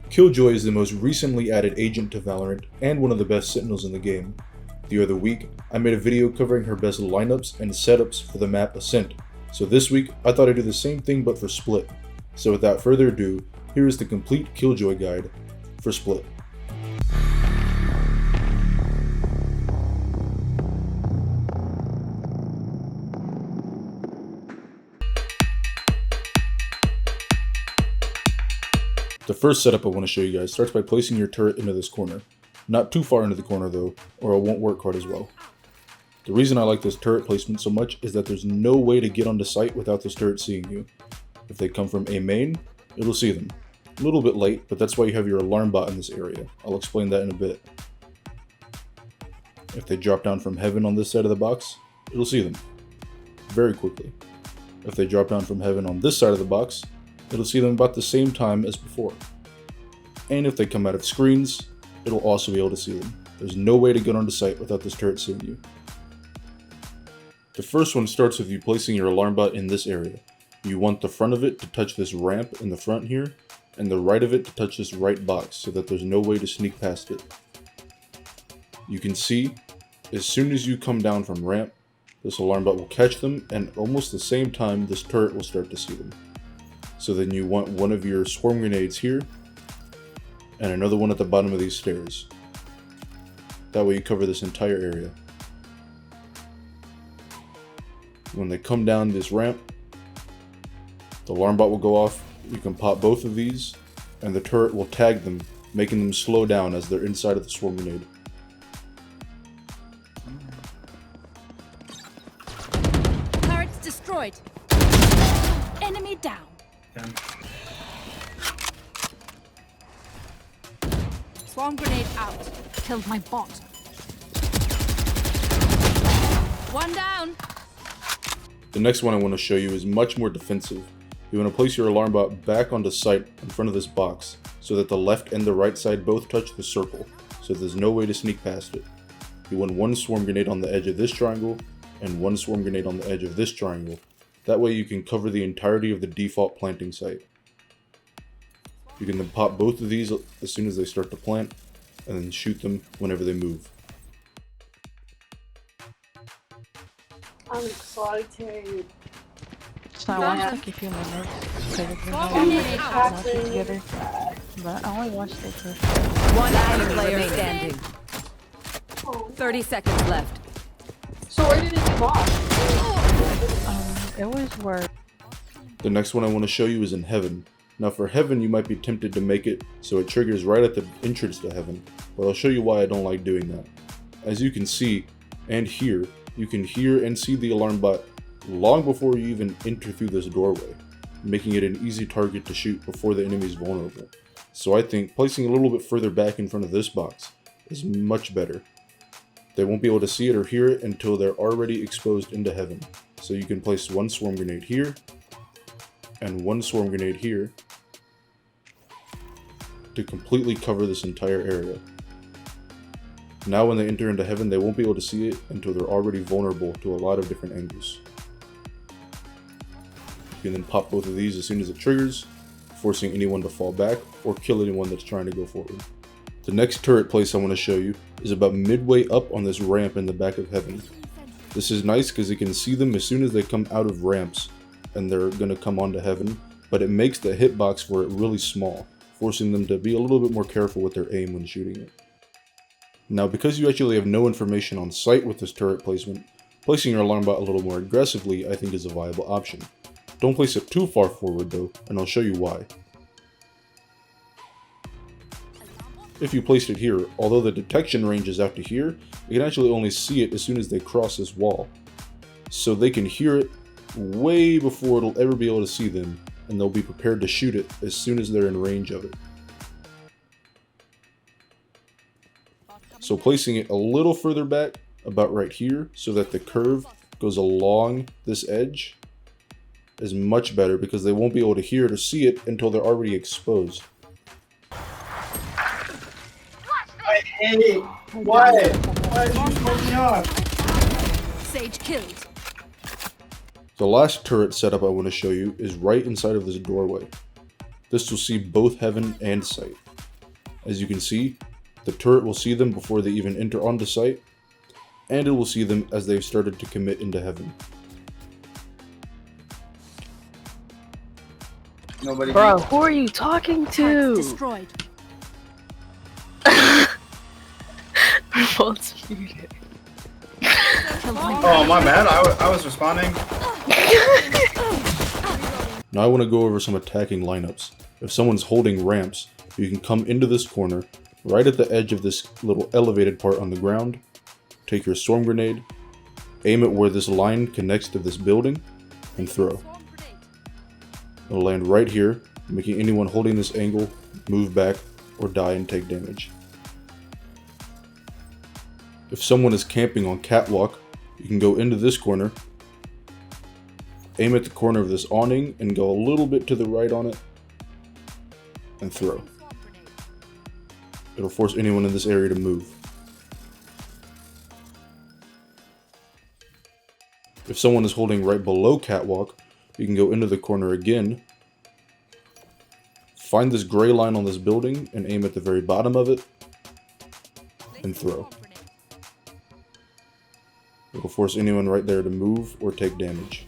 Killjoy is the most recently added agent to Valorant and one of the best sentinels in the game. The other week, I made a video covering her best lineups and setups for the map Ascent, so this week I thought I'd do the same thing but for Split. So without further ado, here is the complete Killjoy guide for Split. The first setup I want to show you guys starts by placing your turret into this corner. Not too far into the corner though, or it won't work quite as well. The reason I like this turret placement so much is that there's no way to get onto site without this turret seeing you. If they come from A main, it'll see them. A little bit late, but that's why you have your alarm bot in this area. I'll explain that in a bit. If they drop down from heaven on this side of the box, it'll see them very quickly. If they drop down from heaven on this side of the box, it'll see them about the same time as before. And if they come out of screens, it'll also be able to see them. There's no way to get onto site without this turret seeing you. The first one starts with you placing your alarm bot in this area. You want the front of it to touch this ramp in the front here, and the right of it to touch this right box so that there's no way to sneak past it. You can see, as soon as you come down from ramp, this alarm bot will catch them, and almost the same time this turret will start to see them. So then you want one of your swarm grenades here, and another one at the bottom of these stairs. That way you cover this entire area. When they come down this ramp, the alarm bot will go off, you can pop both of these, and the turret will tag them, making them slow down as they're inside of the swarm grenade. Turret's destroyed. Enemy down. Swarm grenade out. Killed my bot. One down. The next one I want to show you is much more defensive. You want to place your alarm bot back onto site in front of this box so that the left and the right side both touch the circle, so there's no way to sneak past it. You want one swarm grenade on the edge of this triangle and one swarm grenade on the edge of this triangle. That way you can cover the entirety of the default planting site. You can then pop both of these as soon as they start to plant, and then shoot them whenever they move. I'm excited. So I watched like a few minutes because we not together, but I only watched it for One enemy player standing. 30 seconds left. So where did it get lost? it was where The next one I want to show you is in Heaven. Now for Heaven you might be tempted to make it so it triggers right at the entrance to Heaven, but I'll show you why I don't like doing that. As you can see and hear, you can hear and see the alarm bot long before you even enter through this doorway, making it an easy target to shoot before the enemy is vulnerable. So I think placing a little bit further back in front of this box is much better. They won't be able to see it or hear it until they're already exposed into Heaven. So you can place one swarm grenade here, and one swarm grenade here, to completely cover this entire area. Now when they enter into Heaven, they won't be able to see it until they're already vulnerable to a lot of different angles. You can then pop both of these as soon as it triggers, forcing anyone to fall back or kill anyone that's trying to go forward. The next turret place I want to show you is about midway up on this ramp in the back of Heaven. This is nice because you can see them as soon as they come out of ramps and they're going to come onto Heaven, but it makes the hitbox for it really small, forcing them to be a little bit more careful with their aim when shooting it. Now because you actually have no information on site with this turret placement, placing your alarm bot a little more aggressively I think is a viable option. Don't place it too far forward though, and I'll show you why. If you placed it here, although the detection range is out to here, you can actually only see it as soon as they cross this wall. So they can hear it way before it'll ever be able to see them, and they'll be prepared to shoot it as soon as they're in range of it. So placing it a little further back, about right here, so that the curve goes along this edge, is much better because they won't be able to hear it or see it until they're already exposed. I hate it. Why? Why is you putting me off? Sage killed. The last turret setup I want to show you is right inside of this doorway. This will see both Heaven and Sight. As you can see, the turret will see them before they even enter onto site, and it will see them as they've started to commit into heaven. Nobody. Bro, who are you talking to? Destroyed. Revolt's muted. Oh, my bad. I was responding. Now I want to go over some attacking lineups. If someone's holding ramps, you can come into this corner, right at the edge of this little elevated part on the ground, take your storm grenade, aim it where this line connects to this building, and throw. It'll land right here, making anyone holding this angle move back or die and take damage. If someone is camping on catwalk, you can go into this corner, aim at the corner of this awning and go a little bit to the right on it, and throw. It'll force anyone in this area to move. If someone is holding right below catwalk, you can go into the corner again, find this gray line on this building and aim at the very bottom of it, and throw. It'll force anyone right there to move or take damage.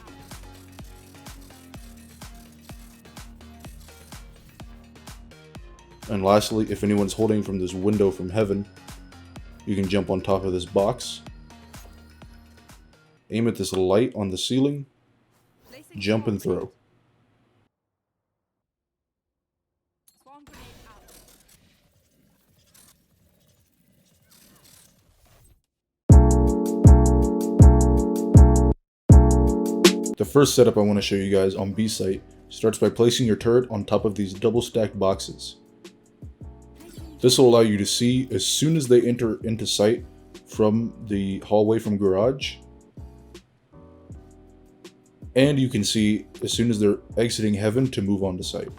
And lastly, if anyone's holding from this window from heaven, you can jump on top of this box, aim at this light on the ceiling, jump and throw. The first setup I want to show you guys on B site starts by placing your turret on top of these double stacked boxes. This will allow you to see as soon as they enter into sight from the hallway from garage, and you can see as soon as they're exiting heaven to move on to site.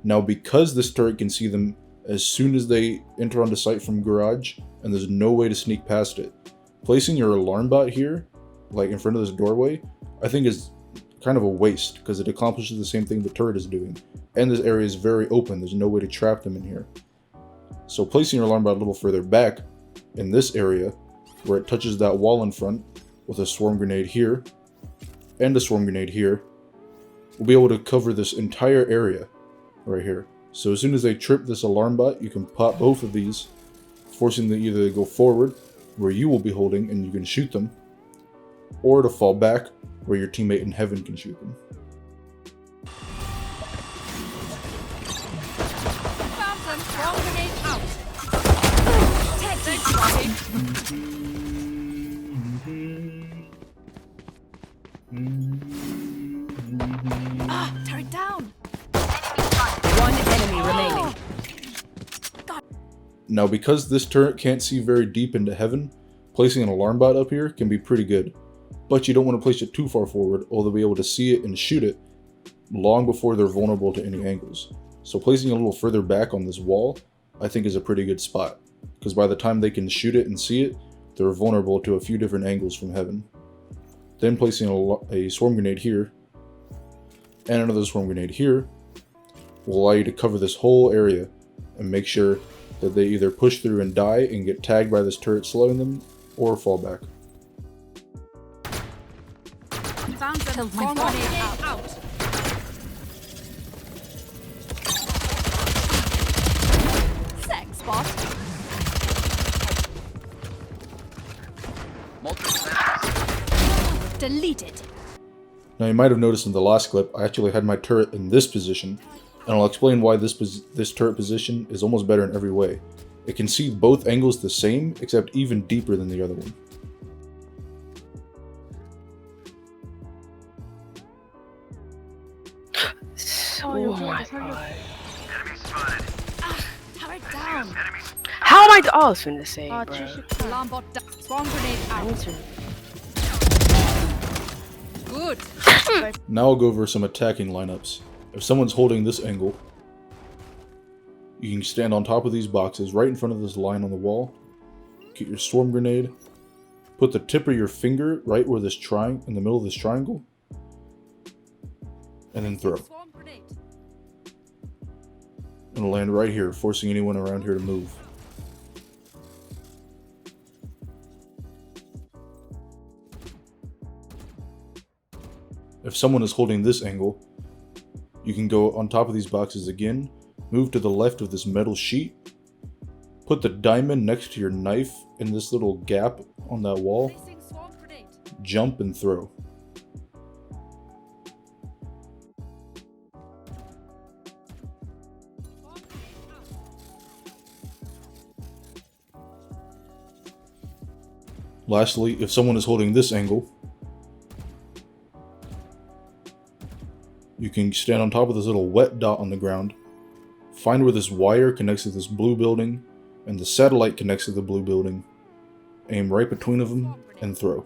Now, because this turret can see them as soon as they enter onto site from garage and there's no way to sneak past it, placing your alarm bot here, like in front of this doorway, I think is kind of a waste because it accomplishes the same thing the turret is doing. And this area is very open, there's no way to trap them in here. So placing your alarm bot a little further back in this area where it touches that wall in front with a swarm grenade here and a swarm grenade here, we'll be able to cover this entire area right here. So as soon as they trip this alarm bot, you can pop both of these, forcing them either to go forward where you will be holding and you can shoot them, or to fall back where your teammate in heaven can shoot them. Turret down. One enemy remaining. Now, because this turret can't see very deep into heaven, placing an alarm bot up here can be pretty good. But you don't want to place it too far forward, or they'll be able to see it and shoot it long before they're vulnerable to any angles. So placing a little further back on this wall, I think is a pretty good spot, because by the time they can shoot it and see it, they're vulnerable to a few different angles from heaven. Then placing a swarm grenade here, and another swarm grenade here, will allow you to cover this whole area and make sure that they either push through and die and get tagged by this turret slowing them, or fall back. Found them. Swarm grenade out. Sex spot. Deleted. Now, you might have noticed in the last clip, I actually had my turret in this position, and I'll explain why this turret position is almost better in every way. It can see both angles the same, except even deeper than the other one. Oh my god. Turret down. How am I? I was finna say, bro. Alarm bot down. Swarm grenade out. Good. Now I'll go over some attacking lineups. If someone's holding this angle, you can stand on top of these boxes right in front of this line on the wall, get your swarm grenade, put the tip of your finger right where this in the middle of this triangle, and then throw. It'll land right here, forcing anyone around here to move. If someone is holding this angle, you can go on top of these boxes again, move to the left of this metal sheet, put the diamond next to your knife in this little gap on that wall, jump and throw. Lastly, if someone is holding this angle, you can stand on top of this little wet dot on the ground, find where this wire connects to this blue building, and the satellite connects to the blue building, aim right between them, and throw.